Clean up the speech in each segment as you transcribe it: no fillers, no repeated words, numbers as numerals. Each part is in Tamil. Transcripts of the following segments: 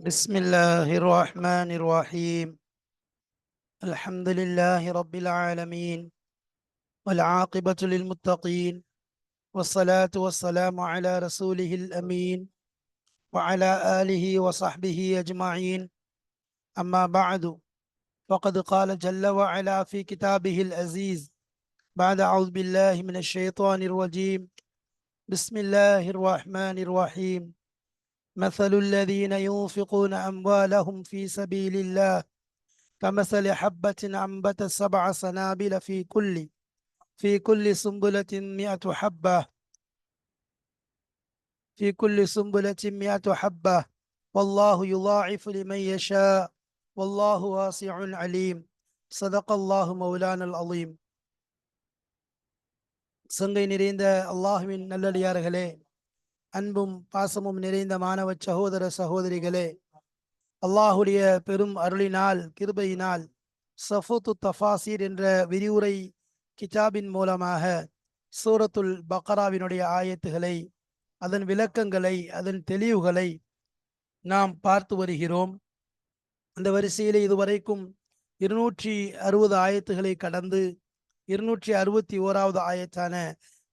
بسم الله الرحمن الرحيم. الحمد لله رب العالمين، والعاقبة للمتقين، والصلاة والسلام على رسوله الأمين وعلى آله وصحبه أجمعين. أما بعد، فقد قال جل وعلا في كتابه العزيز بعد أعوذ بالله من الشيطان الرجيم. بسم الله الرحمن الرحيم. مثل الذين ينفقون أموالهم في سبيل الله كمثل حبة أنبتت 7 سنابل في كل سنبلة 100 حبة والله يضاعف لمن يشاء والله واسع عليم. صدق الله مولانا العظيم. சங்கை நிறைந்த அல்லாஹ்வின் நல்லடியார்களே, அன்பும் பாசமும் நிறைந்த மாணவ சகோதர சகோதரிகளே, அல்லாஹுடைய பெரும் அருளினால் கிருபையினால் சஃபூத்து தஃபாசீர் என்ற விரிவுரை கிதாபின் மூலமாக சூரத்துல் பக்ராவினுடைய ஆயத்துகளை, அதன் விளக்கங்களை, அதன் தெளிவுகளை நாம் பார்த்து வருகிறோம். அந்த வரிசையில் இதுவரைக்கும் 260 ஆயத்துகளை கடந்து 261வது ஆயத்தான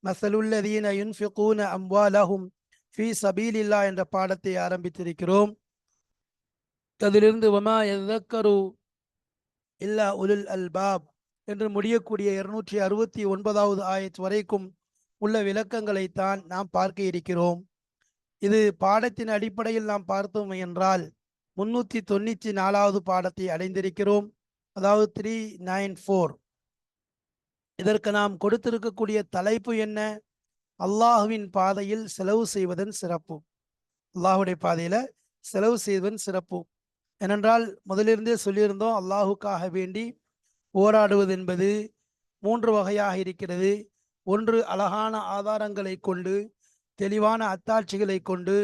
மஸலுல்லதீன யுன்ஃபிகூன அம்வாலஹும் ஃபீ சபீலில்லாஹ் என்ற பாடத்தை ஆரம்பித்திருக்கிறோம். அதிலிருந்து வமா யذكரு இல்லா உலுல் அல்பாப் என்று முடியக்கூடிய 269வது ஆயத் வரைக்கும் உள்ள விளக்கங்களைத்தான் நாம் பார்க்க இருக்கிறோம். இது பாடத்தின் அடிப்படையில் நாம் பார்த்தோம் என்றால் 394வது பாடத்தை அடைந்திருக்கிறோம். அதாவது 394. இதற்கு நாம் கொடுத்திருக்கக்கூடிய தலைப்பு என்ன? அல்லாஹுவின் பாதையில் செலவு செய்வதன் சிறப்பு. அல்லாஹுடைய பாதையில செலவு செய்வதன் சிறப்பு. ஏனென்றால் முதலிருந்தே சொல்லியிருந்தோம், அல்லாஹுக்காக வேண்டி போராடுவது என்பது 3 வகையாக இருக்கிறது. ஒன்று, அழகான ஆதாரங்களை கொண்டு, தெளிவான அத்தாட்சிகளை கொண்டு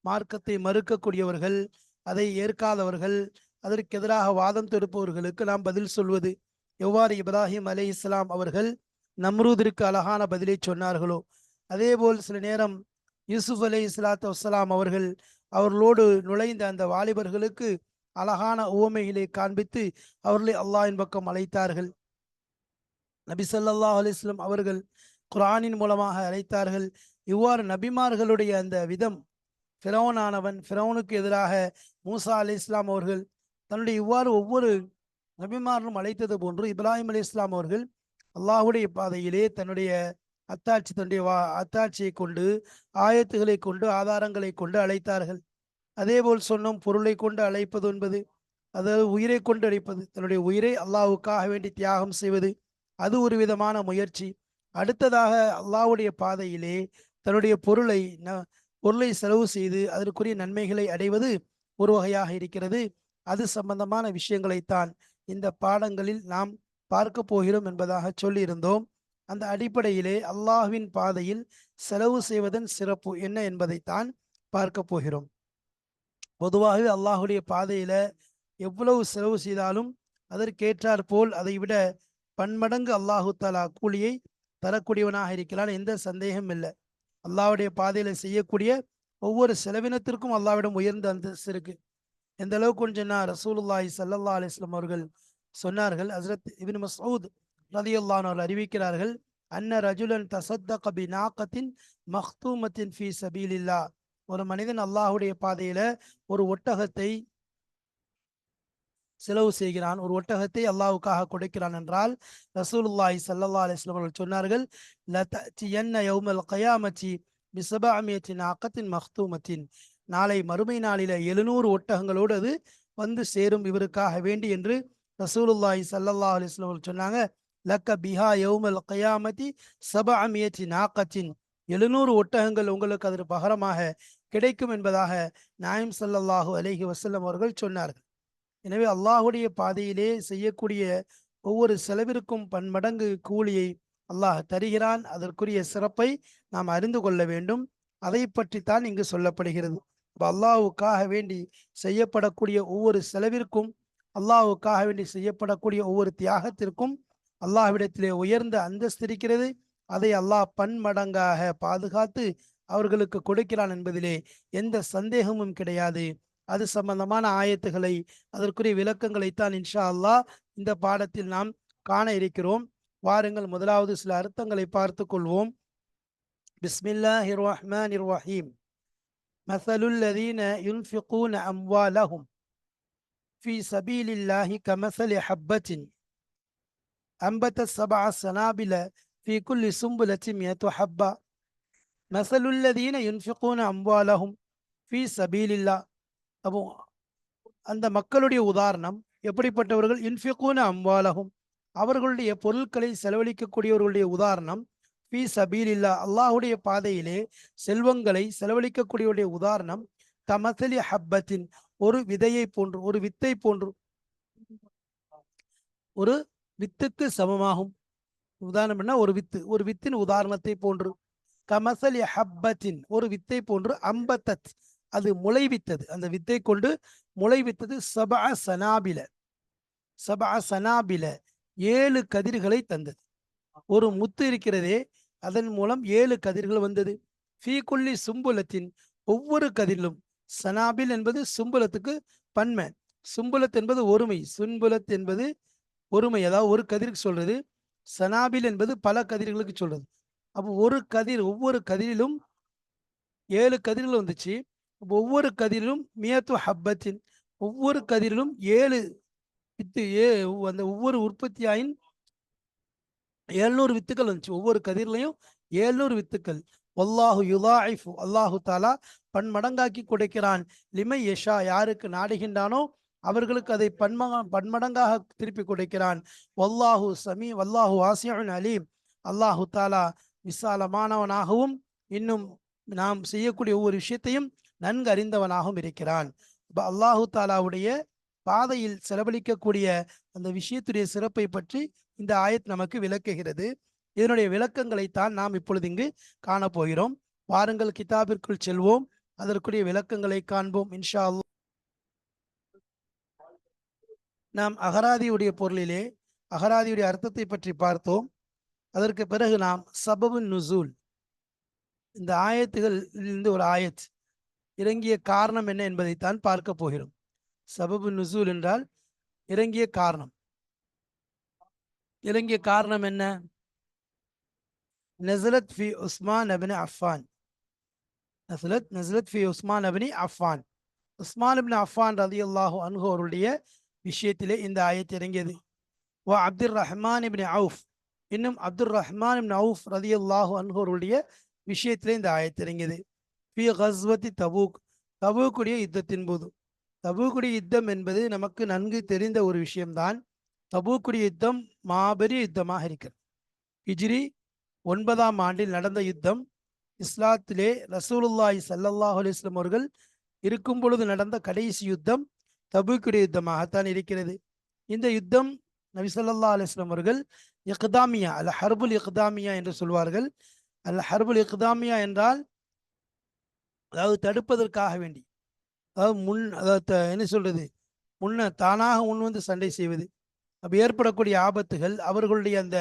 மார்க்கத்தை மறுக்கக்கூடியவர்கள், அதை ஏற்காதவர்கள், அதற்கு எதிராக வாதம் தொடுப்பவர்களுக்கு நாம் பதில் சொல்வது. எவ்வாறு இப்ராஹிம் அலைஹிஸ்ஸலாம் அவர்கள் நம்ரூதிற்கு அழகான பதிலை சொன்னார்களோ, அதேபோல் சில நேரம் யூசுப் அலைஹிஸ்ஸலாத்து வஸ்ஸலாம் அவர்கள் அவர்களோடு நுழைந்த அந்த வாலிபர்களுக்கு அழகான உவமைகளை காண்பித்து அவர்களை அல்லாஹ்வின் பக்கம் அழைத்தார்கள். நபி ஸல்லல்லாஹு அலைஹி வஸல்லம் அவர்கள் குர்ஆனின் மூலமாக அழைத்தார்கள். இவ்வாறு நபிமார்களுடைய அந்த விதம், ஃபிரௌனுக்கு எதிராக மூசா அலைஹிஸ்ஸலாம் அவர்கள் தன்னுடைய இவ்வாறு ஒவ்வொரு நபிமார்களும் அழைத்தது போன்று இப்ராஹிம் அலைஹிஸ்ஸலாம் அவர்கள் அல்லாஹுடைய பாதையிலே தன்னுடைய அத்தாட்சியை கொண்டு, ஆயத்துகளை கொண்டு, ஆதாரங்களை கொண்டு அழைத்தார்கள். அதேபோல் சொன்னோம், பொருளை கொண்டு அழைப்பது என்பது, அதாவது உயிரை கொண்டு அழைப்பது, தன்னுடைய உயிரை அல்லாஹ்வுக்காக வேண்டி தியாகம் செய்வது, அது ஒரு விதமான முயற்சி. அடுத்ததாக அல்லாஹ்வுடைய பாதையிலே தன்னுடைய பொருளை செலவு செய்து அதற்குரிய நன்மைகளை அடைவது ஒரு வகையாக இருக்கிறது. அது சம்பந்தமான விஷயங்களைத்தான் இந்த பாடங்களில் நாம் பார்க்க போகிறோம் என்பதாக சொல்லியிருந்தோம். அந்த அடிப்படையிலே அல்லாஹ்வின் பாதையில் செலவு செய்வதன் சிறப்பு என்ன என்பதைத்தான் பார்க்க போகிறோம். பொதுவாகவே அல்லாஹுடைய பாதையில எவ்வளவு செலவு செய்தாலும் அதற்கேற்றாற் போல் அதை விட பன்மடங்கு அல்லாஹு தஆலா கூலியை தரக்கூடியவனாக இருக்கிறான், எந்த சந்தேகம் இல்லை. அல்லாஹ்வுடைய பாதையில செய்யக்கூடிய ஒவ்வொரு செலவினத்திற்கும் அல்லாஹ்விடம் உயர்ந்த அந்தஸ்து இருக்கு. எந்த அளவுக்கு கொஞ்சம்னா, ரசூலுல்லாஹி ஸல்லல்லாஹு அலைஹி வஸல்லம் அவர்கள் சொன்னார்கள், ஹஸ்ரத் இப்னு மஸ்ஊத் ரலியல்லாஹு அன்ஹு அவர்கள் அறிவிக்கிறார்கள், அன்ன ரஜுலன் தஸத்தக பிநாகத்தின் மக்தூமத்தின் ஃபீ சபீலில்லாஹ். ஒரு மனிதன் அல்லாஹுடைய பாதையில ஒரு ஒட்டகத்தை செலவு செய்கிறான், ஒரு ஒட்டகத்தை அல்லாஹ்வுக்காக கொடுக்கிறான் என்றால், ரசூலுல்லாஹி ஸல்லல்லாஹு அலைஹி வஸல்லம் அவர்கள் சொன்னார்கள், லதஅதியன்ன யௌமல் கியாமத்தி பிஸபஅமியத்தி நாகத்தின் மக்தூமத்தின். நாளை மறுமை நாளில 700 ஒட்டகங்களோடு அது வந்து சேரும் இவருக்காக வேண்டி என்று ரசூலுல்லாஹி ஸல்லல்லாஹு அலைஹி வஸல்லம் அவர்கள் சொன்னாங்க. லக்க பிஹா யௌமல் கியாமத்தி 700 நாகத்தின். 700 ஒட்டகங்கள் உங்களுக்கு அதற்கு பகரமாக கிடைக்கும் என்பதாக நாயம் ஸல்லல்லாஹு அலைஹி வஸல்லம் அவர்கள் சொன்னார்கள். எனவே அல்லாஹுடைய பாதையிலே செய்யக்கூடிய ஒவ்வொரு செலவிற்கும் பன்மடங்கு கூலியை அல்லாஹ் தருகிறான். அதற்குரிய சிறப்பை நாம் அறிந்து கொள்ள வேண்டும். அதை பற்றித்தான் இங்கு சொல்லப்படுகிறது. அல்லாஹ்வுக்காக வேண்டி செய்யப்படக்கூடிய ஒவ்வொரு செலவிற்கும், அல்லாஹ்வுக்காக வேண்டி செய்யப்படக்கூடிய ஒவ்வொரு தியாகத்திற்கும் அல்லாஹ்விடத்திலே உயர்ந்த அந்தஸ்து இருக்கிறது. அதை அல்லாஹ் பன்மடங்காக பாதுகாத்து அவர்களுக்கு கொடுக்கிறான் என்பதிலே எந்த சந்தேகமும் கிடையாது. அது சம்பந்தமான ஆயத்துகளை, அதற்குரிய விளக்கங்களைத்தான் இன்ஷா அல்லாஹ் இந்த பாடத்தில் நாம் காண இருக்கிறோம். வாருங்கள், முதலாவது சில அர்த்தங்களை பார்த்து கொள்வோம். பிஸ்மில்லாஹிர் ரஹ்மானிர் ரஹீம். மஸலுல் லதீன யுன்ஃபிகூன அம்வாலஹும் ஃபீ சபீலில்லாஹி கமஸலி ஹப்பத்தின் அம்பத்தத் சபஅ ஸனாபில ஃபீ குல்லி சும்புலத்தின் மியத்து ஹப்பா மஸலுல் லதீன யுன்ஃபிகூன அம்வாலஹும் ஃபீ சபீலில்லாஹ். அப்போ அந்த மக்களுடைய உதாரணம் எப்படிப்பட்டவர்கள்? யுன்ஃபிகூன அம்வாலஹும், அவர்களுடைய பொருட்களை செலவழிக்கக்கூடியவர்களுடைய உதாரணம். ஃபீ சபீலில்லா, அல்லாஹுடைய பாதையிலே செல்வங்களை செலவழிக்கக்கூடியவருடைய உதாரணம். கமஸலி ஹப்பத்தின், ஒரு விதையை போன்று, ஒரு வித்தை போன்று, ஒரு வித்துக்கு சமமாகும். உதாரணம் என்ன? ஒரு வித்து, ஒரு வித்தின் உதாரணத்தை போன்று. கமஸலி ஹப்பத்தின், ஒரு வித்தை போன்று. அம்பத்தத், அது முளைவித்தது, அந்த வித்தை கொண்டு முளைவித்தது. சபஅ சனாபில, சபஅ சனாபில, 7 கதிர்களை தந்தது. ஒரு முத்து இருக்கிறதே, அதன் மூலம் 7 கதிர்கள் வந்தது. ஃபீ குல்லி சும்புலத்தின், ஒவ்வொரு கதிரிலும். சனாபில் என்பது சும்புலத்துக்கு பன்மை, சும்புலத் என்பது ஒருமை, சுன்புலத் என்பது ஒருமை, அதாவது ஒரு கதிருக்கு சொல்றது. சனாபில் என்பது பல கதிர்களுக்கு சொல்றது. அப்போ ஒரு கதிர், ஒவ்வொரு கதிரிலும் 7 கதிர்கள் வந்துச்சு. ஒவ்வொரு கதிரிலும் மியத்து ஹப்பத்தின், ஒவ்வொரு கதிரிலும் 7 வித்து, அந்த ஒவ்வொரு உற்பத்தியாயின் 700 வித்துக்கள் வந்துச்சு. ஒவ்வொரு கதிர்லையும் 700 வித்துக்கள். வல்லாஹு யுதாஇஃபு, அல்லாஹு தாலா பன்மடங்காக்கி கொடுக்கிறான். லிமை யஷா, யாருக்கு நாடுகின்றானோ அவர்களுக்கு அதை பன்மடங்காக திருப்பி கொடுக்கிறான். வல்லாஹு சமீ, வல்லாஹு வாசிஉன் அலீம், அல்லாஹு தாலா விசாலமானவனாகவும் இன்னும் நாம் செய்யக்கூடிய ஒவ்வொரு விஷயத்தையும் நன்கு அறிந்தவனாகவும் இருக்கிறான். அல்லாஹு தாலாவுடைய பாதையில் செலவழிக்கக்கூடிய அந்த விஷயத்துடைய சிறப்பை பற்றி இந்த ஆயத் நமக்கு விளக்குகிறது. இதனுடைய விளக்கங்களைத்தான் நாம் இப்பொழுது இங்கு காணப்போகிறோம். வாருங்கள், கிதாபிற்குள் செல்வோம், அதற்குரிய விளக்கங்களை காண்போம் இன்ஷா அல்லாஹ். நாம் அகராதியுடைய பொருளிலே அகராதியுடைய அர்த்தத்தை பற்றி பார்த்தோம். அதற்கு பிறகு நாம் சபபு நுசூல், இந்த ஆயத்துகளிலிருந்து ஒரு ஆயத் இறங்கிய காரணம் என்ன என்பதைத்தான் பார்க்க போகிறோம். சபபு நுசூல் என்றால் இறங்கிய காரணம். இறங்கிய காரணம் என்ன? நஸலத் ஃபி உஸ்மான் இப்னு அஃபான், நஸலத் ஃபி உஸ்மான் இப்னு அஃபான், உஸ்மான் இப்னு அஃபான் ரலியல்லாஹு அன்ஹு அவருடைய விஷயத்திலே இந்த ஆயத் இறங்கியது. வ அப்துர் ரஹ்மான் இப்னு அவுஃப், இன்னும் அப்துர் ரஹ்மான் இப்னு அவுஃப் ரலியல்லாஹு அன்ஹு அவருடைய விஷயத்திலே இந்த ஆயத் இறங்கியது. ஃபி கஸ்வத்தி தபூக், தபூக்குடைய யுத்தத்தின் போது. தபூக்குடைய யுத்தம் என்பது நமக்கு நன்கு தெரிந்த ஒரு விஷயம்தான். தபூக்குடைய யுத்தம் மாபெரிய யுத்தமாக இருக்கிறது. ஹிஜ்ரி 9ஆம் ஆண்டில் நடந்த யுத்தம். இஸ்லாத்திலே ரசூலுல்லாஹி ஸல்லல்லாஹு அலைஹி வஸல்லம் அவர்கள் இருக்கும் பொழுது நடந்த கடைசி யுத்தம் தபூக்குடைய யுத்தமாகத்தான் இருக்கிறது. இந்த யுத்தம் நபி ஸல்லல்லாஹு அலைஹி வஸல்லம் அவர்கள் இக்தாமியா, அல் ஹர்புல் இக்தாமியா என்று சொல்வார்கள். அல் ஹர்புல் இக்தாமியா என்றால் அதாவது தடுப்பதற்காக வேண்டி, அதாவது என்ன சொல்றது, தானாக முன் வந்து சண்டை செய்வது. அப்ப ஏற்படக்கூடிய ஆபத்துகள், அவர்களுடைய அந்த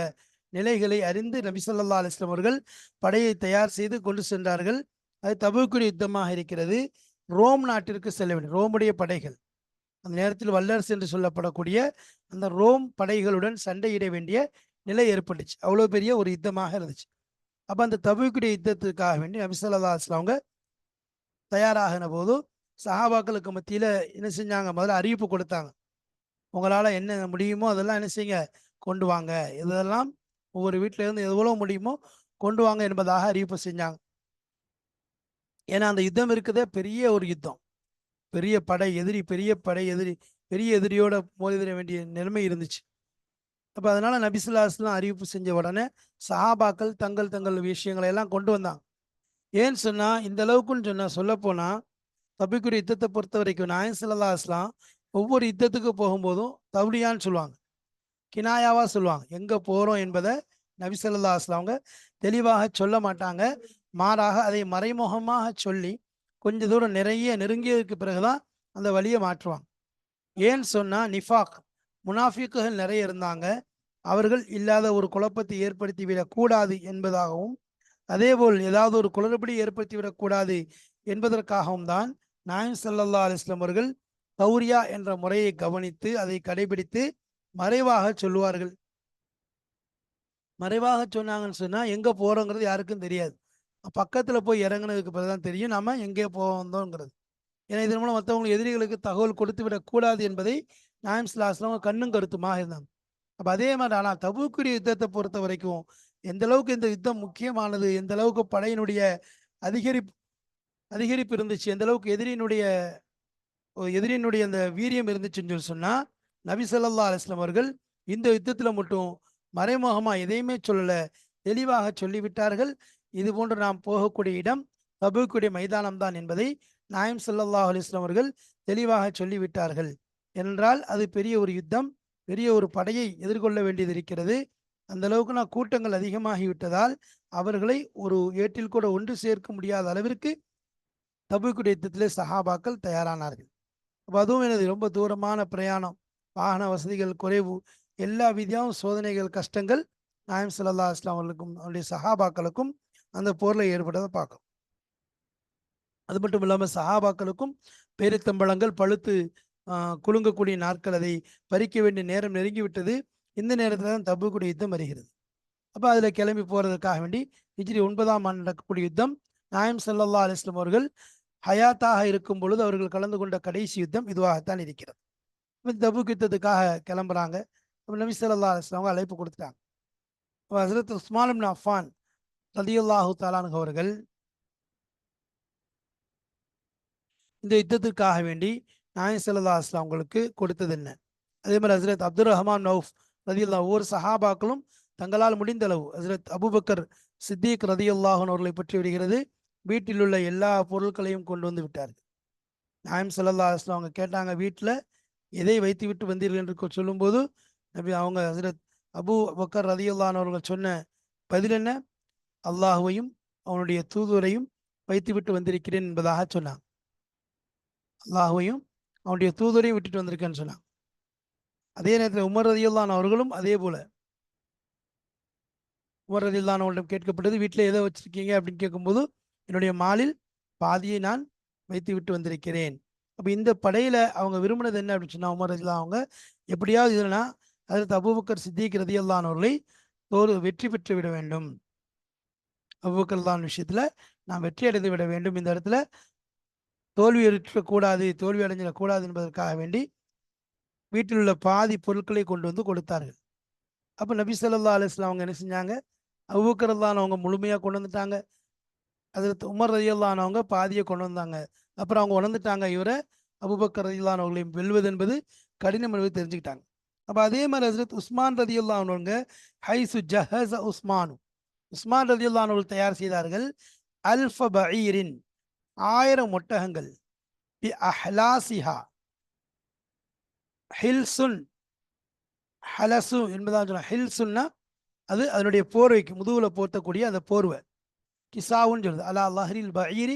நிலைகளை அறிந்து நபி ஸல்லல்லாஹு அலைஹி வஸல்லம் அவர்கள் படையை தயார் செய்து கொண்டு சென்றார்கள். அது தபூக்குடைய யுத்தமாக இருக்கிறது. ரோம் நாட்டிற்கு செல்ல வேண்டும். ரோமுடைய படைகள், அந்த நேரத்தில் வல்லரசு என்று சொல்லப்படக்கூடிய அந்த ரோம் படைகளுடன் சண்டையிட வேண்டிய நிலை ஏற்பட்டுச்சு. அவ்வளோ பெரிய ஒரு யுத்தமாக இருந்துச்சு. அப்போ அந்த தபூக்குடைய யுத்தத்துக்காக வேண்டி நபி ஸல்லல்லாஹு அலைஹி வஸல்லம் அவங்க தயாராகின போது சஹாபாக்களுக்கு மத்தியில் என்ன செஞ்சாங்க? முதல்ல அறிவிப்பு கொடுத்தாங்க. உங்களால் என்ன முடியுமோ அதெல்லாம் என்ன செய்யுங்க, கொண்டு வாங்க. இதெல்லாம் ஒவ்வொரு வீட்டில இருந்து எவ்வளோ முடியுமோ கொண்டு வாங்க என்பதாக அறிவிப்பு செஞ்சாங்க. ஏன்னா அந்த யுத்தம் இருக்குதே பெரிய ஒரு யுத்தம், பெரிய படை எதிரி, பெரிய படை எதிரி, பெரிய எதிரியோட மோதிட வேண்டிய நிலைமை இருந்துச்சு. அப்போ அதனால நபி ஸல்லல்லாஹு அலைஹி வஸல்லம் அறிவிப்பு செஞ்ச உடனே சஹாபாக்கள் தங்கள் தங்கள் விஷயங்களை எல்லாம் கொண்டு வந்தாங்க. ஏன்னு சொன்னா, இந்த அளவுக்குன்னு சொன்னா, சொல்ல போனா தபூக்குடைய யுத்தத்தை பொறுத்த வரைக்கும் நாயகம் ஸல்லல்லாஹு அலைஹி வஸல்லம் ஒவ்வொரு யுத்தத்துக்கு போகும்போதும் தவ்லியான்னு சொல்லுவாங்க, கினாயாவா சொல்லுவாங்க. எங்க போறோம் என்பதை நபி ஸல்லல்லாஹு அலைஹி வஸல்லம் அவங்க தெளிவாக சொல்ல மாட்டாங்க. மாறாக அதை மறைமுகமாக சொல்லி கொஞ்ச தூரம் நிறைய நெருங்கியதுக்கு பிறகுதான் அந்த வழியை மாற்றுவாங்க. ஏன்னு சொன்னா, நிஃபாக், முனாஃபிக்குகள் நிறைய இருந்தாங்க. அவர்கள் இல்லாத ஒரு குழப்பத்தை ஏற்படுத்தி விடக்கூடாது என்பதாகவும், அதேபோல் ஏதாவது ஒரு குளறுபடி ஏற்படுத்திவிடக்கூடாது என்பதற்காகவும் தான் நாயம் ஸல்லல்லாஹு அலைஹி வஸல்லம் அவர்கள் தௌரியா என்ற முறையை கவனித்து அதை கடைபிடித்து மறைவாக சொல்லுவார்கள். மறைவாக சொன்னாங்கன்னு சொன்னா எங்க போறோங்கிறது யாருக்கும் தெரியாது. பக்கத்துல போய் இறங்குனதுக்கு பிறகுதான் தெரியும் நாம எங்கே போந்தோங்கிறது. ஏன்னா இதன் மூலம் மற்றவங்களுக்கு எதிரிகளுக்கு தகவல் கொடுத்து விடக்கூடாது என்பதை நாயம் ஸல்லல்லாஹு அலைஹி வஸல்லம் கண்ணும் கருத்துமாக இருந்தாங்க. அப்ப அதே மாதிரி ஆனால் தபூக்குரிய யுத்தத்தை பொறுத்த வரைக்கும் எந்த அளவுக்கு இந்த யுத்தம் முக்கியமானது, எந்த அளவுக்கு படையினுடைய அதிகரிப்பு அதிகரிப்பு இருந்துச்சு, எந்த அளவுக்கு எதிரியினுடைய அந்த வீரியம் இருந்துச்சுன்னு சொல்லி சொன்னா, நபி ஸல்லல்லாஹு அலைஹி வஸல்லம் அவர்கள் இந்த யுத்தத்துல மட்டும் மறைமுகமா எதையுமே சொல்லல, தெளிவாக சொல்லிவிட்டார்கள். இது போன்று நாம் போகக்கூடிய இடம் தபூக்குடைய மைதானம் தான் என்பதை நாயம் ஸல்லல்லாஹு அலைஹி வஸல்லம் அவர்கள் தெளிவாக சொல்லிவிட்டார்கள். என்றால் அது பெரிய ஒரு யுத்தம், பெரிய ஒரு படையை எதிர்கொள்ள வேண்டியது இருக்கிறது. அந்த அளவுக்கு நான் கூட்டங்கள் அதிகமாகிவிட்டதால் அவர்களை ஒரு ஏட்டில் கூட ஒன்று சேர்க்க முடியாத அளவிற்கு தபூக்குடைய யுத்தத்திலே சஹாபாக்கள் தயாரானார்கள். அப்ப அதுவும் எனது ரொம்ப தூரமான பிரயாணம், வாகன வசதிகள் குறைவு, எல்லா விதியாகவும் சோதனைகள் கஷ்டங்கள் நாயம் ஸல்லல்லாஹு அலைஹி வஸல்லம் அவர்களுக்கும் அவருடைய சஹாபாக்களுக்கும் அந்த போர்ல ஏற்பட்டதை பார்க்கும். அது மட்டும் இல்லாமல் சஹாபாக்களுக்கும் பேரித்தம்பழங்கள் பழுத்து குலுங்கக்கூடிய நாட்கள், அதை பறிக்க வேண்டிய நேரம் நெருங்கிவிட்டது. இந்த நேரத்தில் தான் தபூக்குடைய யுத்தம் வருகிறது. அப்போ அதில் கிளம்பி போகிறதுக்காக வேண்டி ஹிஜ்ரி 9ஆம் ஆண்டு நடக்கக்கூடிய யுத்தம் நாயம் ஸல்லல்லாஹு அலைஹி வஸல்லம் அவர்கள் ஹயாத்தாக இருக்கும் பொழுது அவர்கள் கலந்து கொண்ட கடைசி யுத்தம் இதுவாகத்தான் இருக்கிறது. தபூக் யுத்தத்துக்காக கிளம்புறாங்க. அப்போ நபி ஸல்லல்லாஹு அலைஹி வஸல்லம் அழைப்பு கொடுத்துட்டாங்க. ஹஸரத் உஸ்மான் இப்னு அஃபான் ரலியல்லாஹு தஆலா அன்ஹு அவர்கள் இந்த யுத்தத்திற்காக வேண்டி நாயம் ஸல்லல்லாஹு அலைஹி வஸல்லம் அவங்களுக்கு கொடுத்தது என்ன? அதே மாதிரி ஹஸரத் அப்துர் ரஹ்மான் நௌஃப் ரலியல்லாஹு ஒவ்வொரு சஹாபாக்களும் தங்களால் முடிந்த அளவு, ஹஸரத் அபூபக்கர் சித்திக் ரலியல்லாஹு அன்ஹு அவர்களை பற்றி வருகிறது, வீட்டில் உள்ள எல்லா பொருட்களையும் கொண்டு வந்து விட்டார்கள். நாயம் ஸல்லல்லாஹு அலைஹி வஸல்லம் அவங்க கேட்டாங்க, வீட்டில் எதை வைத்து விட்டு வந்தீர்கள் என்று சொல்லும்போது நபி அவங்க ஹஸரத் அபூ பக்கர் ரலியல்லாஹு அன்ஹு அவர்கள் சொன்ன பதில் என்ன? அல்லாஹுவையும் அவனுடைய தூதுவரையும் வைத்துவிட்டு வந்திருக்கிறேன் என்பதாக சொன்னாங்க. அல்லாஹுவையும் அவனுடைய தூதுவரையும் விட்டுட்டு வந்திருக்கேன்னு சொன்னாங்க. அதே நேரத்தில் உமர் ரலியல்லாஹு அன்ஹு அவர்களும் அதே போல உமர் ரலியல்லாஹு அன்ஹு அவர்களிடம் கேட்கப்பட்டது, வீட்டில் எதை வச்சிருக்கீங்க அப்படின்னு கேட்கும்போது என்னுடைய மாலில் பாதியை நான் வைத்து விட்டு வந்திருக்கிறேன். அப்போ இந்த படையில அவங்க விரும்பினது என்ன அப்படின்னு சொன்னா, உமர் ரலியல்லாஹு அவங்க எப்படியாவது இதுனா ஹஸரத் அபூபக்கர் சித்திக் ரலியல்லாஹு அன்ஹு அவர்களை வெற்றி பெற்று விட வேண்டும். அபூபக்கர் ரலியல்லாஹு விஷயத்துல நாம் வெற்றி அடைந்து விட வேண்டும், இந்த இடத்துல தோல்வி கூடாது, தோல்வி அடைஞ்சிடக்கூடாது என்பதற்காக வேண்டி வீட்டில் உள்ள பாதி பொருட்களை கொண்டு வந்து கொடுத்தார்கள். அப்போ நபி ஸல்லல்லாஹு அலைஹி வஸல்லம் அவங்க என்ன செஞ்சாங்க, அபூபக்கர் ரலியல்லாஹு அன்ஹு அவங்க முழுமையாக கொண்டு வந்துட்டாங்க. ஹஸரத் உமர் ரலியல்லாஹு அன்ஹு அவங்க பாதியை கொண்டு வந்தாங்க. அப்புறம் அவங்க உணர்ந்துட்டாங்க, இவரை அபூபக்கர் ரலியல்லாஹு அன்ஹு அவர்களையும் வெல்வது என்பது கடினம் என்பது தெரிஞ்சுக்கிட்டாங்க. அப்போ அதே மாதிரி ஹஸரத் உஸ்மான் ரலியல்லாஹு அன்ஹு ஹைசு ஜஹஸ உஸ்மானு, உஸ்மான் ரலியல்லாஹு அன்ஹு தயார் செய்தார்கள் அல்ஃப பஈரின் 1000 ஒட்டகங்கள், பி அஹ்லாசிஹா, ஹில்சுன் ஹலசு என்பதாக சொன்ன ஹில்சுன்னா அது அதனுடைய போர்வைக்கு முதுகுல போர்த்தக்கூடிய அந்த போர்வை, கிசாவுன்னு சொல்லுது. அலா லஹ்ரில் பஈரி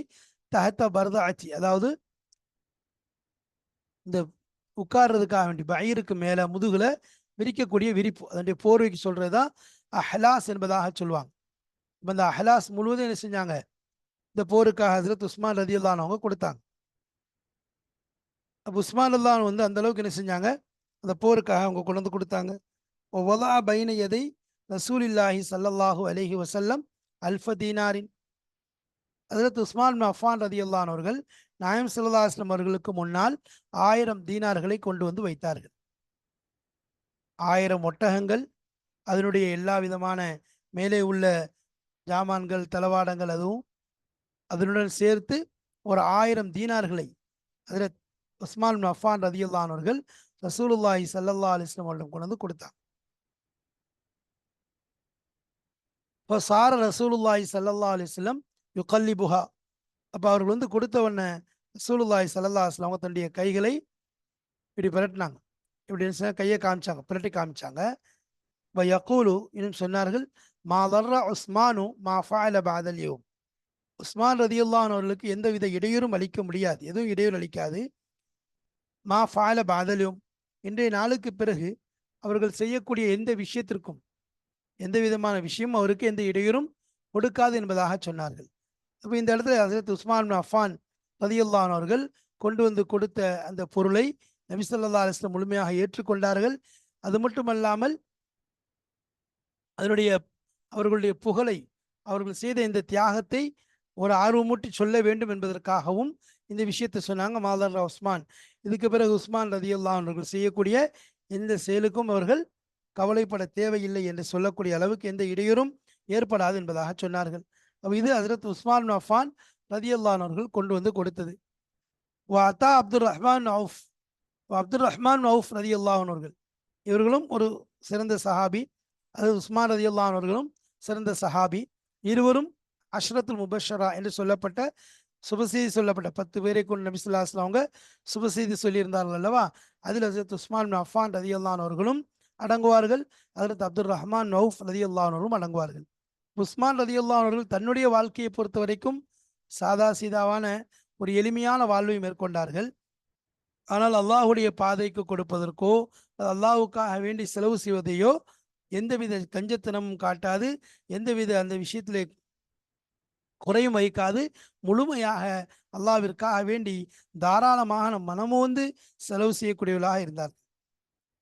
தஹத்த பர்தாச்சி, அதாவது இந்த உட்கார்றதுக்காக வேண்டி பயிருக்கு மேல முதுகுல விரிக்கக்கூடிய விரிப்பு, அதனுடைய போர்வைக்கு சொல்றதுதான் அஹ்லாஸ் என்பதாக சொல்லுவாங்க. இப்போ இந்த அஹ்லாஸ் முழுவதும் என்ன செஞ்சாங்க, இந்த போருக்காக ஹஸரத் உஸ்மான் ரலியல்லாஹு அன்ஹு அவங்க கொடுத்தாங்க. அப்போ உஸ்மான் ரலியல்லாஹு அன்ஹு வந்து அந்த அளவுக்கு என்ன செஞ்சாங்க, அந்த போருக்காக அவங்க கொண்டு வந்து கொடுத்தாங்க. வதா பைன யதை ரசூலில்லாஹி ஸல்லல்லாஹு அலைஹி வஸல்லம் அல்ஃப தீனாரின், ஹஸரத் உஸ்மான் இப்னு அஃபான் ரலியல்லாஹு அன்ஹு அவர்கள் நாயம் ஸல்லல்லாஹு அலைஹி வஸல்லம் அவர்களுக்கு முன்னால் 1000 தீனார்களை கொண்டு வந்து வைத்தார்கள். 1000 ஒட்டகங்கள், அதனுடைய எல்லா விதமான மேலே உள்ள ஜாமான்கள் தளவாடங்கள், அதுவும் அதனுடன் சேர்த்து ஒரு 1000 தீனார்களை ஹஸரத் உஸ்மான் இப்னு அஃபான் ரலியல்லாஹு அன்ஹு அவர்கள் ரசூலுல்லாஹி ஸல்லல்லாஹு அலைஹி வஸல்லம் அவர்களிடம் கொண்டு வந்து கொடுத்தாங்க. இப்போ சார ரசூலுல்லாஹி ஸல்லல்லாஹு அலைஹி வஸல்லம் யுகல்லிபுஹா, அப்போ அவர்கள் வந்து கொடுத்த உடனே ரசூலுல்லாஹி ஸல்லல்லாஹு அலைஹி வஸல்லம் அவங்க தன்னுடைய கைகளை இப்படி பிரட்டினாங்க, இப்படி கையை காமிச்சாங்க, பிரட்டி காமிச்சாங்க. யக்கூலு இன்னும் சொன்னார்கள், மா தர்ர உஸ்மானு மா ஃபஅல பஅதல் யௌம், உஸ்மான் ரலியல்லாஹு அன்ஹு அவர்களுக்கு எந்தவித இடையூறும் அளிக்க முடியாது, எதுவும் இடையூறு அளிக்காது. மா ஃபஅல பஅதல் யௌம், இன்றைய நாளுக்கு பிறகு அவர்கள் செய்யக்கூடிய எந்த விஷயத்திற்கும், எந்த விதமான விஷயம் அவருக்கு எந்த இடையூறும் கொடுக்காது என்பதாக சொன்னார்கள். அப்போ இந்த இடத்துல ஹஜ்ரத் உஸ்மான் பின் அஃபான் ரலியல்லாஹு அன்ஹு அவர்கள் கொண்டு வந்து கொடுத்த அந்த பொருளை நபி ஸல்லல்லாஹு அலைஹி வஸல்லம் முழுமையாக ஏற்றுக்கொண்டார்கள். அது மட்டுமல்லாமல் அதனுடைய அவர்களுடைய புகழை, அவர்கள் செய்த இந்த தியாகத்தை ஒரு ஆர்வமூட்டி சொல்ல வேண்டும் என்பதற்காகவும் இந்த விஷயத்தை சொன்னாங்க. மாதர் உஸ்மான், இதுக்கு பிறகு உஸ்மான் ரலியல்லாஹு அன்ஹு அவர்கள் செய்யக்கூடிய எந்த செயலுக்கும் அவர்கள் கவலைப்பட தேவையில்லை என்று சொல்லக்கூடிய அளவுக்கு எந்த இடையூறும் ஏற்படாது என்பதாக சொன்னார்கள். அப்ப இது ஹஜ்ரத் உஸ்மான் பின் அஃபான் ரலியல்லாஹு அன்ஹு அவர்கள் கொண்டு வந்து கொடுத்தது. அத்தா அப்துர் ரஹ்மான் அவுஃப், அப்துர் ரஹ்மான் அவுஃப் ரலியல்லாஹு அன்ஹு அவர்கள், இவர்களும் ஒரு சிறந்த சஹாபி. அது உஸ்மான் ரலியல்லாஹு அன்ஹு அவர்களும் சிறந்த சஹாபி. இருவரும் அஷ்ரத்துல் முபஷரா என்று சொல்லப்பட்ட சுபசெய்தி சொல்லப்பட்ட 10 பேரை கொண்டு நபி ஸல்லல்லாஹு அலைஹி வஸல்லம் அவங்க சுபசெய்தி சொல்லியிருந்தார்கள் அல்லவா, அதில் ஹஜ்ரத் உஸ்மான் பின் அஃபான் ரலியல்லாஹு அன்ஹு அவர்களும் அடங்குவார்கள். ஹஜ்ரத் அப்துர் ரஹ்மான் அவுஃப் ரலியல்லாஹு அன்ஹு அவர்களும் அடங்குவார்கள். உஸ்மான் ரலியல்லாஹு அன்ஹு அவர்கள் தன்னுடைய வாழ்க்கையை பொறுத்த வரைக்கும் சாதா சீதாவான ஒரு எளிமையான வாழ்வை மேற்கொண்டார்கள். ஆனால் அல்லாஹுடைய பாதைக்கு கொடுப்பதற்கோ அல்லாஹுக்காக வேண்டி செலவு செய்வதையோ எந்தவித கஞ்சத்தனமும் காட்டாது, எந்தவித அந்த விஷயத்திலே குறையும் வைக்காது, முழுமையாக அல்லாஹ்விற்காக வேண்டி தாராளமாக மனமோந்து செலவு செய்யக்கூடியவர்களாக இருந்தார்.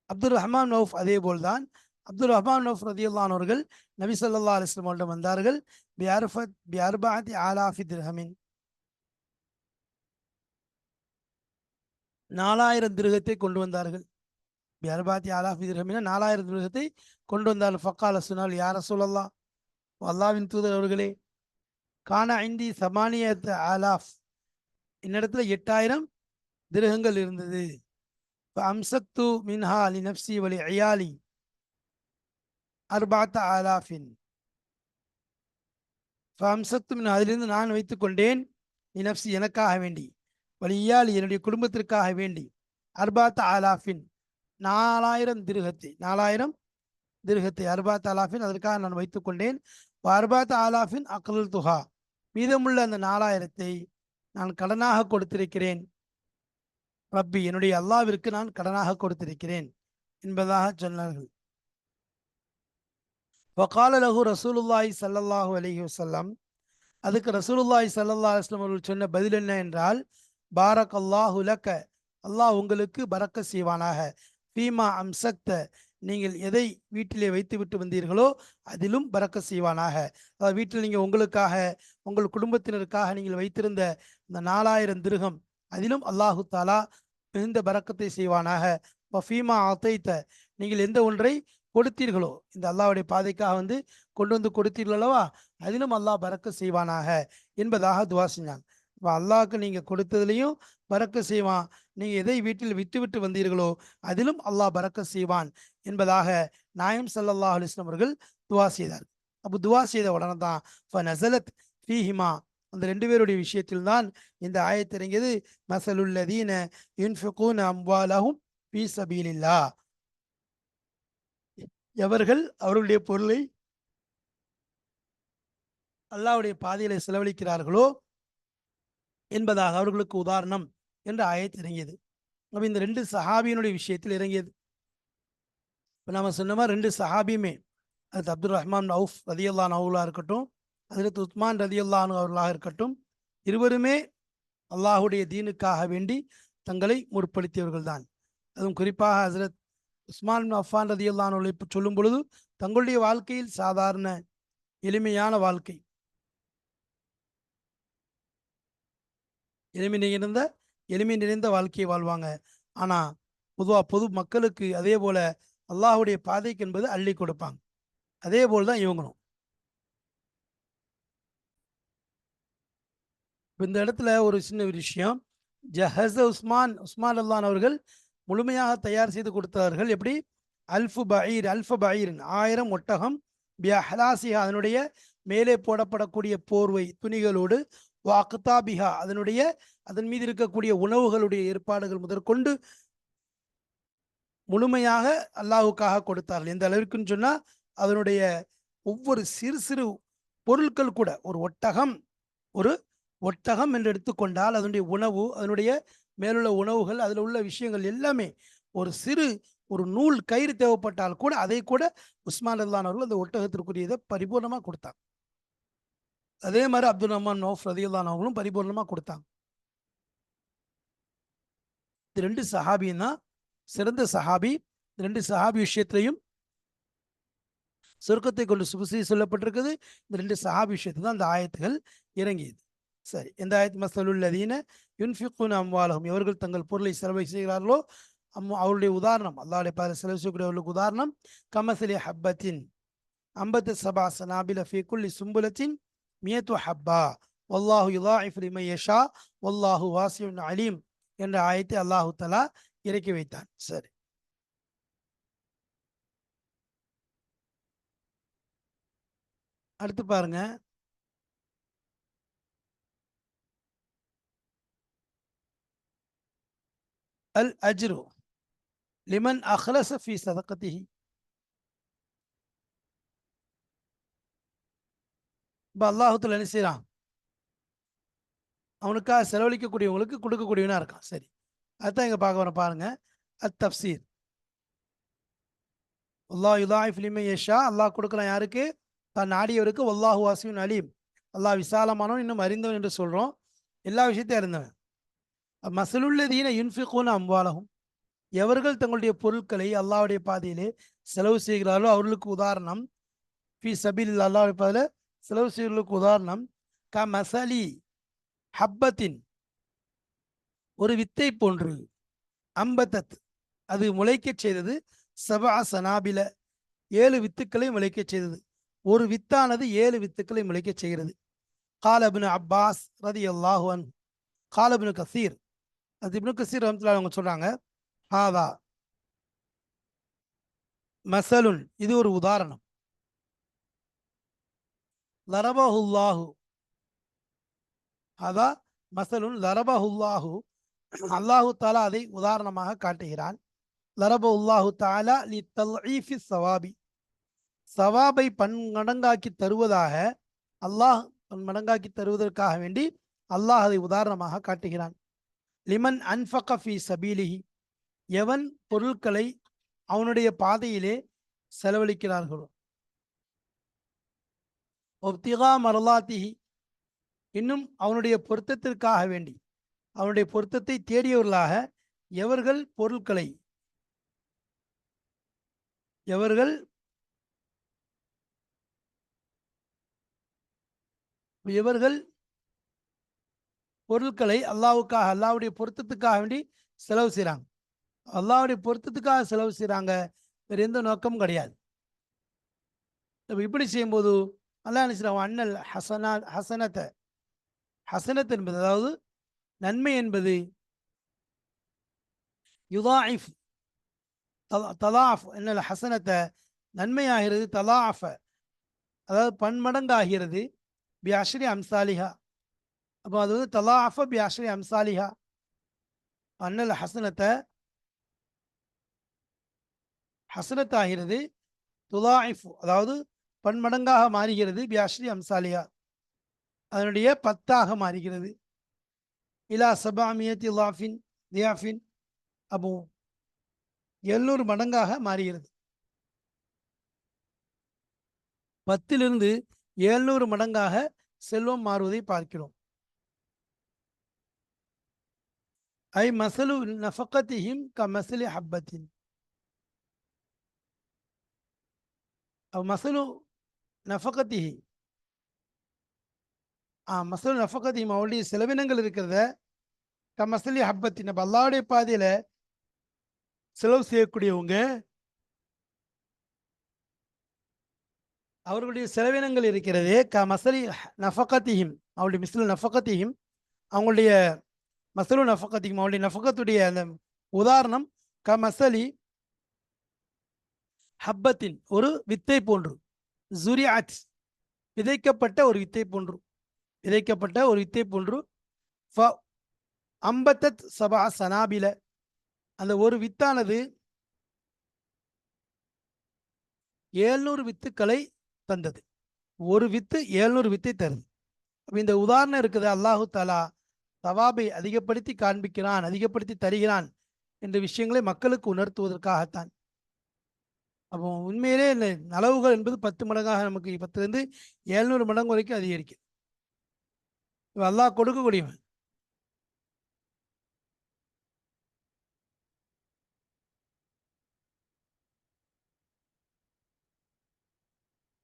அப்துர் ரஹ்மான் நௌஃப் அதே போல்தான். அப்துர் ரஹ்மான் நௌஃப் ரலியல்லாஹு அன்ஹு அவர்கள் நபி ஸல்லல்லாஹு அலைஹி வஸல்லம் அவர்களிடம் வந்தார்கள். பிஅர்பஅத்தி ஆலாஃபி திர்ஹமின், 4000 திருகத்தை கொண்டு வந்தார்கள். பிஅர்பஅத்தி ஆலாஃபி திர்ஹமின், 4000 திருகத்தை கொண்டு வந்தார்கள். ஃபக்கால சொன்னால், யா ரசூலல்லாஹ், அல்லாஹ்வின் தூதர் அவர்களே, கான ஐந்தி சமானியத் ஆலாஃப், என்னிடத்துல 8000 திருகங்கள் இருந்தது. அம்சக்து மின்ஹா லி நஃப்சி வலி ஐயாலி அர்பாத்த ஆலாஃபின், அம்சக்து மின், அதிலிருந்து நான் வைத்துக் கொண்டேன், லி நஃப்சி எனக்காக வேண்டி, வலி ஐயாலி என்னுடைய குடும்பத்திற்காக வேண்டி, அர்பாத்த ஆலாஃபின் 4000 திருகத்தை, 4000 திருகத்தை, அர்பாத் ஆலாஃபின் அதற்காக நான் வைத்துக் கொண்டேன். அர்பாத் ஆலாஃபின் அக்லல் துஹா, மீதமுள்ள அந்த 4000-ஐ நான் கடனாக கொடுத்திருக்கிறேன். ரப்பி, என்னுடைய அல்லாவிற்கு நான் கடனாக கொடுத்திருக்கிறேன் என்பதாக சொன்னார்கள். வகால லஹு ரசூலுல்லாஹி ஸல்லல்லாஹு அலைஹி வஸல்லம், அதுக்கு ரசூலுல்லாஹி ஸல்லல்லாஹு அலைஹி வஸல்லம் அவர்கள் சொன்ன பதில் என்ன என்றால், பாரக்கல்லாஹு லக்க, அல்லாஹ் உங்களுக்கு பரக்க செய்வானாக, ஃபீமா அம்சக்த, நீங்கள் எதை வீட்டிலே வைத்து விட்டு வந்தீர்களோ அதிலும் பரக்க செய்வானாக. அதாவது வீட்டில் நீங்கள் உங்களுக்காக உங்கள் குடும்பத்தினருக்காக நீங்கள் வைத்திருந்த இந்த 4000 திருகம், அதிலும் அல்லாஹு தாலா மிகுந்த பரக்கத்தை செய்வானாக. ஃபீமா ஆத்தைத்த, நீங்கள் எந்த ஒன்றை கொடுத்தீர்களோ, இந்த அல்லாஹ்வுடைய பாதைக்காக வந்து கொண்டு வந்து கொடுத்தீர்கள் அல்லவா, அதிலும் அல்லாஹ் பரக்க செய்வானாக என்பதாக துவா செஞ்சாங்க. இப்போ அல்லாஹ்க்கு நீங்கள் கொடுத்ததுலையும் பரக்க செய்வான், நீங்கள் எதை வீட்டில் விட்டு விட்டு வந்தீர்களோ அதிலும் அல்லாஹ் பரக்க செய்வான் என்பதாக நாயம் ஸல்லல்லாஹு அலைஹி வஸல்லம் அவர்கள் துவா செய்தார். அப்போ துவா செய்த உடனே தான் ஃபநஸலத் ஃபீஹிமா, அந்த 2 பேருடைய விஷயத்தில் தான் இந்த ஆயத் இறங்கியது. மஸலுல்லதீன யுன்ஃபிகூன அம்வாலஹும் ஃபீ ஸபீலில்லாஹ், எவர்கள் அவர்களுடைய பொருளை அல்லாஹ்வுடைய பாதையிலே செலவழிக்கிறார்களோ என்பதாக அவர்களுக்கு உதாரணம் என்ற ஆயத் இறங்கியது. அப்ப இந்த 2 சஹாபியினுடைய விஷயத்தில் இறங்கியது. இப்போ நம்ம சொன்னோமா, 2 சஹாபியுமே, அது அப்துர் ரஹ்மான் அவுஃப் ரலியல்லாஹு அன்ஹு அவர்களாக இருக்கட்டும், ஹஜ்ரத் உஸ்மான் ரலியல்லாஹு அன்ஹு அவர்களாக இருக்கட்டும், இருவருமே அல்லாஹுடைய தீனுக்காக வேண்டி தங்களை முற்படுத்தியவர்கள் தான். அதுவும் குறிப்பாக ஹஜ்ரத் உஸ்மான் பின் அஃபான் ரலியல்லாஹு அன்ஹு அவர்களை சொல்லும் பொழுது தங்களுடைய வாழ்க்கையில் சாதாரண எளிமையான வாழ்க்கை, எளிமை நிறைந்த வாழ்க்கையை வாழ்வாங்க. ஆனா பொதுவாக பொது மக்களுக்கு அதே போல அல்லாஹுடைய பாதைக்கு என்பது அள்ளி கொடுப்பாங்க. அதே போல் தான் இவங்களும். இந்த இடத்துல ஒரு சின்ன விஷயம், ஜஹஸ உஸ்மான், உஸ்மான் அல்லான் அவர்கள் முழுமையாக தயார் செய்து கொடுத்தார்கள். எப்படி? அல்ஃபு பஈர், அல்ஃப பஈரின் 1000 ஒட்டகம், பிஹலாசிஹா அதனுடைய மேலே போடப்படக்கூடிய போர்வை துணிகளோடு, வாக்தாபிஹா அதனுடைய அதன் மீது இருக்கக்கூடிய உணவுகளுடைய ஏற்பாடுகள் முதற்கொண்டு முழுமையாக அல்லாஹுக்காக கொடுத்தார்கள். எந்த அளவிற்குன்னு சொன்னா, அதனுடைய ஒவ்வொரு சிறு சிறு பொருட்கள் கூட, ஒரு ஒட்டகம் என்று எடுத்துக்கொண்டால் அதனுடைய உணவு, அதனுடைய மேலுள்ள உணவுகள், அதில் உள்ள விஷயங்கள் எல்லாமே, ஒரு நூல் கயிறு தேவைப்பட்டால் கூட அதை கூட உஸ்மான் ரலியல்லாஹு அன்ஹு அவர்கள் அந்த ஒட்டகத்திற்குரியதை பரிபூர்ணமாக கொடுத்தாங்க. அதே மாதிரி அப்துல் ரஹ்மான் நௌஃப் ரலியல்லாஹு அன்ஹுவும் பரிபூர்ணமா கொடுத்தாங்க. இது 2 சஹாபியும் தான் சிறந்த சஹாபி. 2 சஹாபி விஷயத்திலையும் சொர்க்கத்தை கொண்டு சுபசி சொல்லப்பட்டிருக்குது. இந்த 2 சஹாபி விஷயத்துல தான் அந்த ஆயத்துகள் இறங்கியது. சரி, எந்த ஆயத்து? மஸலுல்லதீன யுன்ஃபிகூன அம்வாலஹும், எவர்கள் தங்கள் பொருளை செலவு செய்கிறார்களோ அவருடைய உதாரணம், அல்லாஹ்வுடைய பாதையில் செலவு செய்யக்கூடியவர்களுக்கு உதாரணம் கமஸலி ஹப்பத்தின் அம்பத்து சபா சனாபில ஃபீ குல்லி சும்புலத்தின் மியத்து ஹப்பா வல்லாஹு யுதாஇஃபு லிமன் யஷா வல்லாஹு வாசிஉன் அலீம் என்ற ஆயத்தை அல்லாஹு தஆலா இறக்கி வைத்தான். சரி, அடுத்து பாருங்க. அல் அஜ்ரு லிமன் அஹ்லஸ ஃபீ சதகத்திஹி. இப்போ அல்லாஹு தஆலா என்ன செய்றான்? அவனுக்காக செலவழிக்கக்கூடியவங்களுக்கு கொடுக்கக்கூடியவனா இருக்கான். சரி, அதுதான் இங்க பார்க்க வரோம் பாருங்க. அத் தஃப்சீர். அல்லாஹ் யுதாஇஃபு லிமன் யஷா, அல்லாஹ் கொடுக்கலாம் யாருக்கு? தான் நாடியவருக்கு. வல்லாஹு வாசிஉன் அலீம், அல்லாஹ் விசாலமானவன், இன்னும் அறிந்தவன் என்று சொல்றோம். எல்லா விஷயத்தையும் அறிந்தவன். மஸலுல்லதீன யுன்ஃபிகூன அம்வாலஹும், எவர்கள் தங்களுடைய பொருட்களை அல்லாஹ்வுடைய பாதையிலே செலவு செய்கிறார்களோ அவர்களுக்கு உதாரணம் ஃபீ சபீலில்லாஹ், அல்லாஹ்வுடைய பாதையில செலவு செய்வர்களுக்கு உதாரணம் கமஸலி ஹப்பத்தின், ஒரு வித்தை போன்று, அம்பத்தத், அது முளைக்கச் செய்தது, சபா சனாபில, 7 வித்துக்களை முளைக்கச் செய்தது. ஒரு வித்தானது 7 வித்துக்களை முளைக்கச் செய்கிறது. கால இப்னு அப்பாஸ் ரலியல்லாஹு அன்ஹு, கால இப்னு கஸீர், அது இப்னு கஸீர் ரஹ்மத்துல்லாஹி அவங்க சொல்றாங்க, ஹாதா மஸலுன், இது ஒரு உதாரணம், லரபஹுல்லாஹு, ஹாதா மஸலுன் லரபஹுல்லாஹு, அல்லாஹு தஆலா அதை உதாரணமாக காட்டுகிறான். லரபஹுல்லாஹு தஆலா லி தல்ஈஃபி ஸவாபி, சவாபை பன்மடங்காக்கி தருவதாக, அல்லாஹ் பன்மடங்காக்கி தருவதற்காக வேண்டி அல்லாஹ் அதை உதாரணமாக காட்டுகிறான். லிமன் அன்ஃபக ஃபீ சபீலிஹி, எவன் பொருட்களை அவனுடைய பாதையிலே செலவழிக்கிறார்களோ, ஒப்திகா மரலாத்திஹி, இன்னும் அவனுடைய பொருத்தத்திற்காக வேண்டி, அவனுடைய பொருத்தத்தை தேடியவர்களாக எவர்கள் பொருட்களை, எவர்கள் எவர்கள் பொருட்களை அல்லாஹ்வுக்காக, அல்லாஹ்வுடைய பொருத்தத்துக்காக வேண்டி செலவு செய்கிறாங்க. அல்லாஹ்வுடைய பொருத்தத்துக்காக செலவு செய்கிறாங்க, வேறு எந்த நோக்கமும் கிடையாது. இப்போ இப்படி செய்யும்போது அல்லாஹ் என்ன செய்றான்? அன்னல் ஹசனத்தை, ஹசனத் என்பது அதாவது நன்மை என்பது யுதாஇஃப், தலாஃப், என்னல் ஹசனத்தை நன்மையாகிறது, தலாஃப அதாவது பன்மடங்காகிறது, பி அஷ்ரி அம்சாலிஹா, அப்போ அது வந்து தலாஃப பி அஷ்ரி அம்சாலிஹா, அன்னல் ஹசனத்தை ஹசனத்தாகிறது, துலாயிஃப் அதாவது பன்மடங்காக மாறுகிறது, பி அஷ்ரி அம்சாலிஹா அதனுடைய 10ஆக மாறுகிறது, இலா சபாமியத்தி லாஃபின் தியாஃபின், அப்போ 700 மடங்காக மாறுகிறது. 10லிருந்து 700 மடங்காக செல்வம் மாறுவதை பார்க்கிறோம். ஐ மசலு நஃபகத்திஹிம் க மசலி ஹப்பத்தின், மசலு நஃபகத்திஹி, மசலு நஃபகத்திஹிம், அவருடைய செலவினங்கள் இருக்கிறத, க மசலி ஹப்பத்தின், அப்போ அல்லாஹ்வுடைய பாதையில செலவு செய்யக்கூடியவங்க அவர்களுடைய செலவினங்கள் இருக்கிறதே, க மசலி நஃபகத்திஹிம், அவருடைய மிஸ்லு நஃபகத்திஹிம், அவங்களுடைய மசலு நஃபகத்திஹிம், அவருடைய நஃபகத்துடைய அந்த உதாரணம் க மசலி ஹப்பத்தின், ஒரு வித்தை போன்று, ஜுரிஅத், விதைக்கப்பட்ட ஒரு வித்தை போன்று, விதைக்கப்பட்ட ஒரு வித்தை போன்று, ஃப அம்பத்தத் சபா சனாபில, அந்த ஒரு வித்தானது 700 வித்துக்களை தந்தது. ஒரு வித்து 700 வித்தை தருது. அப்ப இந்த உதாரணம் இருக்குது, அல்லாஹு தஆலா தவாபை அதிகப்படுத்தி காண்பிக்கிறான், அதிகப்படுத்தி தருகிறான் என்ற விஷயங்களை மக்களுக்கு உணர்த்துவதற்காகத்தான். அப்போ உண்மையிலே இந்த நலவுகள் என்பது 10 மடங்காக நமக்கு 10லிருந்து 700 மடங்கு வரைக்கும் அதிகரிக்குது. அல்லாஹ் கொடுக்கக்கூடியவன்.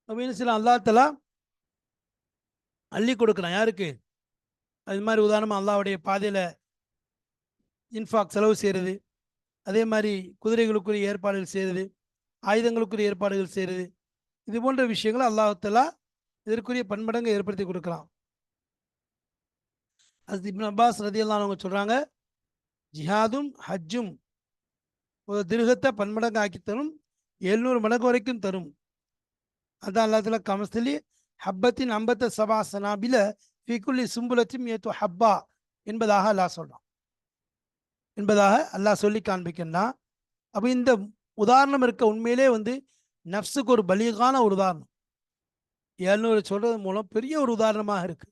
அப்படின்னு சில அல்லாஹ் தஆலா அள்ளி கொடுக்குறான். யாருக்கு? அது மாதிரி உதாரணமாக அல்லாஹ்வுடைய பாதையில் இன்ஃபாக் செலவு செய்கிறது, அதே மாதிரி குதிரைகளுக்குரிய ஏற்பாடுகள் செய்கிறது, ஆயுதங்களுக்குரிய ஏற்பாடுகள் செய்கிறது, இது போன்ற விஷயங்களை அல்லாஹ் தஆலா இதற்குரிய பன்மடங்கு ஏற்படுத்தி கொடுக்குறான். அது இப்னு அப்பாஸ் ரதியல்லாஹு அன்ஹு அவங்க சொல்கிறாங்க, ஜிஹாதும் ஹஜ்ஜும் ஒரு திருகத்தை பன்மடங்கு ஆக்கி தரும், 700 மடங்கு வரைக்கும் தரும். அதான் அல்லாஹ் தஆலா கமஸ்தலி ஹப்பத்தின் அம்பத்த சபா சனாபில ஃபிகுல்லி சும்புலத்தின் ஏத்து ஹப்பா என்பதாக அல்லாஹ் சொல்கிறான், என்பதாக அல்லாஹ் சொல்லி காண்பிக்கின்றான். அப்போ இந்த உதாரணம் இருக்க உண்மையிலே நஃப்ஸுக்கு ஒரு பலீகான ஒரு உதாரணம். 700 சொல்றது மூலம் பெரிய ஒரு உதாரணமாக இருக்கு.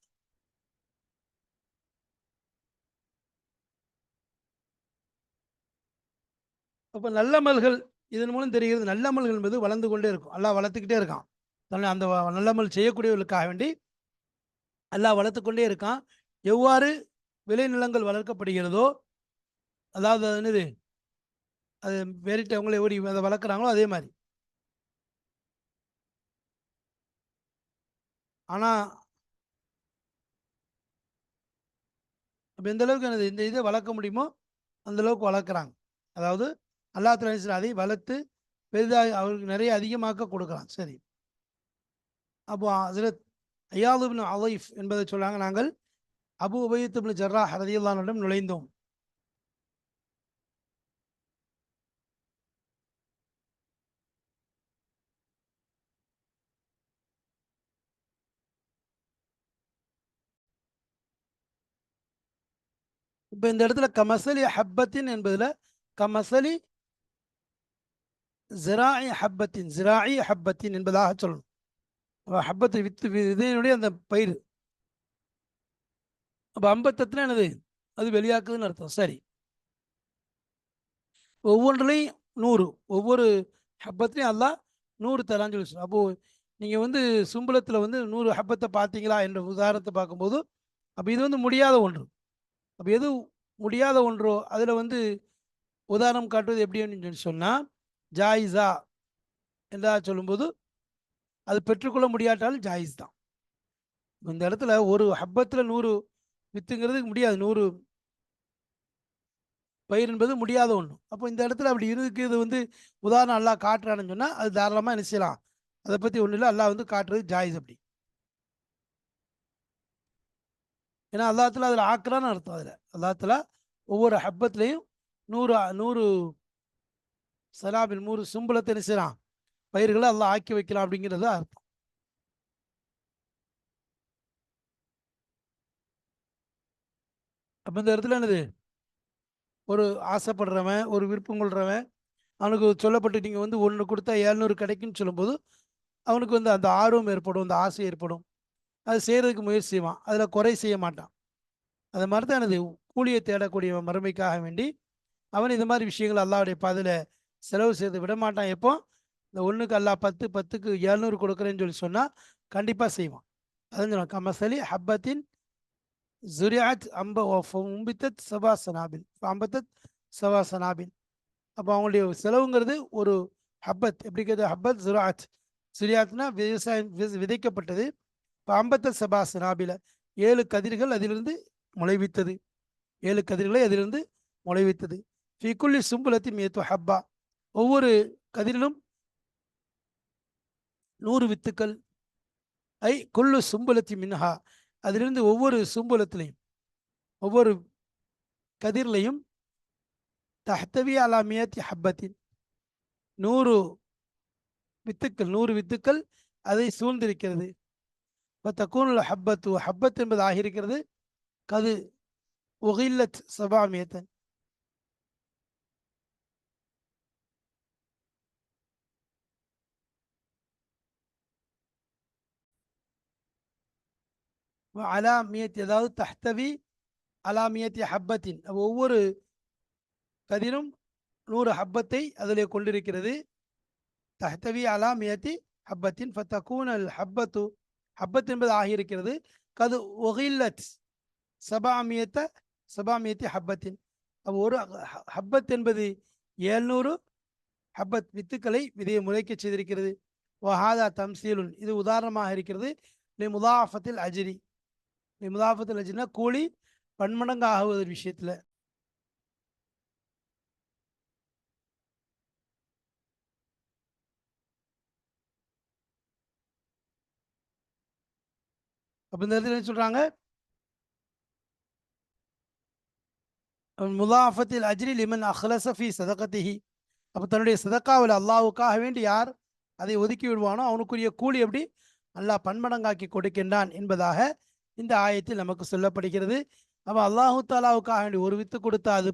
அப்போ நல்லமல்கள் இதன் மூலம் தெரிகிறது, நல்லமல்கள் என்பது வளர்ந்து கொண்டே இருக்கும். அல்லாஹ் வளர்த்துக்கிட்டே இருக்கான். அந்த நல்லமல் செய்யக்கூடியவர்களுக்காக வேண்டி அல்லாஹ் வளர்த்து கொண்டே இருக்கான். எவ்வாறு விளைநிலங்கள் வளர்க்கப்படுகிறதோ, அதாவது அது என்னது, அது வேறிட்டு அவங்கள எப்படி அதை வளர்க்குறாங்களோ அதே மாதிரி. ஆனால் அப்போ எந்த அளவுக்கு எனது இந்த இதை வளர்க்க முடியுமோ அந்த அளவுக்கு வளர்க்குறாங்க. அதாவது அல்லாஹ் தஆலா அதை வளர்த்து பெரிதாக அவருக்கு நிறைய அதிகமாக்க கொடுக்குறான். சரி, அப்போ ஹஜ்ரத் ஐயாத் இப்னு அலைஃப் என்பதை சொன்னாங்க, நாங்கள் அபு உபைத் இப்னு ஜர்ராஹ் ரலியல்லாஹு அன்ஹுவிடம் நுழைந்தோம். இப்போ இந்த இடத்துல கமசலி ஹப்பத்தின் என்பதில் கமசலி ஜிராஇ ஹப்பத்தின், ஜிராஇ ஹப்பத்தின் என்பதாக சொல்லணும். ஹப்பத்து வித்து இதனுடைய அந்த பயிர். அப்போ அம்பத்தத்துல என்னது, அது வெளியாக்குதுன்னு அர்த்தம். சரி, ஒவ்வொன்றுலையும் 100, ஒவ்வொரு ஹப்பத்திலையும் அல்லாஹ் 100 தரான்னு சொல்லி சொல்லுவோம். அப்போது நீங்கள் சும்பளத்தில் 100 ஹப்பத்தை பார்த்தீங்களா என்ற உதாரணத்தை பார்க்கும்போது, அப்போ இது முடியாத ஒன்று. அப்போ எது முடியாத ஒன்றோ அதில் உதாரணம் காட்டுவது எப்படின்னு சொல்லி சொன்னால், ஜாயிஸா என்றா சொல்லும்போது அது பெற்றுக்கொள்ள முடியாட்டாலும் ஜாயிஸ் தான். இந்த இடத்துல ஒரு ஹப்பத்தில் 100 வித்துங்கிறது முடியாது, 100 பயிர் என்பது முடியாத ஒன்று. அப்போ இந்த இடத்துல அப்படி இருக்கு, இது உதாரணம் அல்லாஹ் காட்டுறான்னு சொன்னால் அது தாராளமாக என்ன செய்யலாம், அதை பற்றி ஒன்றும் இல்லை, அல்லாஹ் காட்டுறது ஜாயிஸ் அப்படி. ஏன்னா அல்லாஹ்ல அதில் ஆக்குறான்னு அர்த்தம். அதில் அல்லாஹ்ல ஒவ்வொரு ஹப்பத்துலையும் 100 100 சலாபில் 100 சும்பளத்தை என்ன செய்யலாம், பயிர்களை அல்லாஹ் ஆக்கி வைக்கலாம் அப்படிங்கிறது அர்த்தம். அப்போ இந்த இடத்துல என்னது, ஒரு ஆசைப்படுறவன், ஒரு விருப்பம் கொள்றவன், அவனுக்கு சொல்லப்பட்டு நீங்கள் ஒன்று கொடுத்தா 700 கிடைக்குன்னு சொல்லும்போது அவனுக்கு அந்த ஆர்வம் ஏற்படும், அந்த ஆசை ஏற்படும், அது செய்கிறதுக்கு முயற்சி செய்வான், அதில் குறை செய்ய மாட்டான். அது மாதிரி தான் எனது கூலியை தேடக்கூடிய மறுமைக்காக வேண்டி அவன் இந்த மாதிரி விஷயங்கள் அல்லாஹ்வுடைய பாதையில் செலவு செய்து விட மாட்டான். எப்போ இந்த ஒன்றுக்கு அல்லாஹ் 10, 10க்கு 700 கொடுக்குறேன்னு சொல்லி சொன்னால் கண்டிப்பாக செய்வான். அதுன்னு கமசலி ஹப்பத்தின் ஜுரியாத் உம்பித்தத் சபா சனாபின், அம்பத்தத் சபா சனாபின். அப்போ அவங்களுடைய செலவுங்கிறது ஒரு ஹப்பத் எப்படி கேது, ஹப்பத் ஜுராத், ஜுரியாத்னா விவசாயம் விதைக்கப்பட்டது. இப்போ அம்பத்தத் சபா சனாபில 7 கதிர்கள் அதிலிருந்து முளைவித்தது, 7 கதிர்களை அதிலிருந்து முளைவித்தது. ஃபிகுல்லி சும்புலத்தி மேத்து ஹப்பா, ஒவ்வொரு கதிரிலும் 100 வித்துக்கள். ஐ குல்லு சும்புலத்தி மின்ஹா, அதிலிருந்து ஒவ்வொரு சும்புலத்திலையும் ஒவ்வொரு கதிர்லையும் தஹ்தவி அலா மியத்தி ஹப்பத்தின், 100 வித்துக்கள், 100 வித்துக்கள் அதை சூழ்ந்திருக்கிறது. இப்போ தக்கூனுல் ஹப்பத்து, ஹப்பத் என்பது ஆகியிருக்கிறது கது உகில்லத் சபாமியத்தன், அலாமியத் அதாவது தஹ்தவி அலாமியத்தி ஹப்பத்தின், ஒவ்வொரு கதிரும் 100 ஹப்பத்தை அதிலே கொண்டிருக்கிறது. தஹ்தவி அலாமியத்தி ஹப்பத்தின் ஃபத்தகூன் அல் ஹப்பத்து, ஹப்பத் என்பது ஆகியிருக்கிறது கது ஒகில்லத், சபாமியத்த சபாமியத்தி ஹப்பத்தின். அப்போ ஒரு ஹப்பத் என்பது 700 ஹப்பத் வித்துக்களை விதையை முளைக்க செய்திருக்கிறது. வஹாதா தம்சீலுன், இது உதாரணமாக இருக்கிறது. முதாஃபத்தில் அஜ்ரி, முதாஃபத்தில் அஜ்ரினா கூலி பன்மடங்கு ஆகுவது விஷயத்துல. அப்ப இந்த இடத்துல என்ன சொல்றாங்க? முதாஃபத்தில் அஜ்ரி லிமன் அஹ்லஸ ஃபீ சதகத்திஹி. அப்போ தன்னுடைய சதக்காவில் அல்லாஹ்வுக்காக வேண்டி யார் அதை ஒதுக்கி விடுவானோ அவனுக்குரிய கூலி எப்படி அல்லாஹ் பன்மடங்காக்கி கொடுக்கின்றான் என்பதாக இந்த ஆயத்தில் நமக்கு சொல்லப்படுகிறது. அப்போ அல்லாஹு தாலாவுக்காக வேண்டி ஒரு வித்து கொடுத்தா அது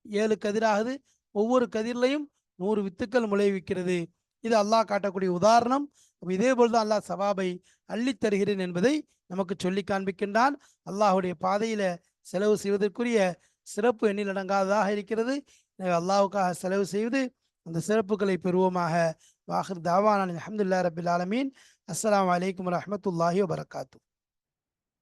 7 கதிராகுது. ஒவ்வொரு கதிரிலையும் 100 வித்துக்கள் முளைவிக்கிறது. இது அல்லாஹ் காட்டக்கூடிய உதாரணம். இதே போல்தான் அல்லாஹ் சவாபை அள்ளித் தருகிறேன் என்பதை நமக்கு சொல்லி காண்பிக்கின்றான். அல்லாஹுடைய பாதையில செலவு செய்வதற்குரிய சிறப்பு எண்ணில் அடங்காததாக இருக்கிறது. எனவே அல்லாஹ்வுக்காக செலவு செய்வது அந்த சிறப்புகளை பெறுவோமாக. வாஹிர் தாவானா அல்ஹம்துலில்லாஹி ரப்பில் ஆலமீன். அஸ்ஸலாமு அலைக்கும் வரஹ்மத்துல்லாஹி வபரகாத்துஹு.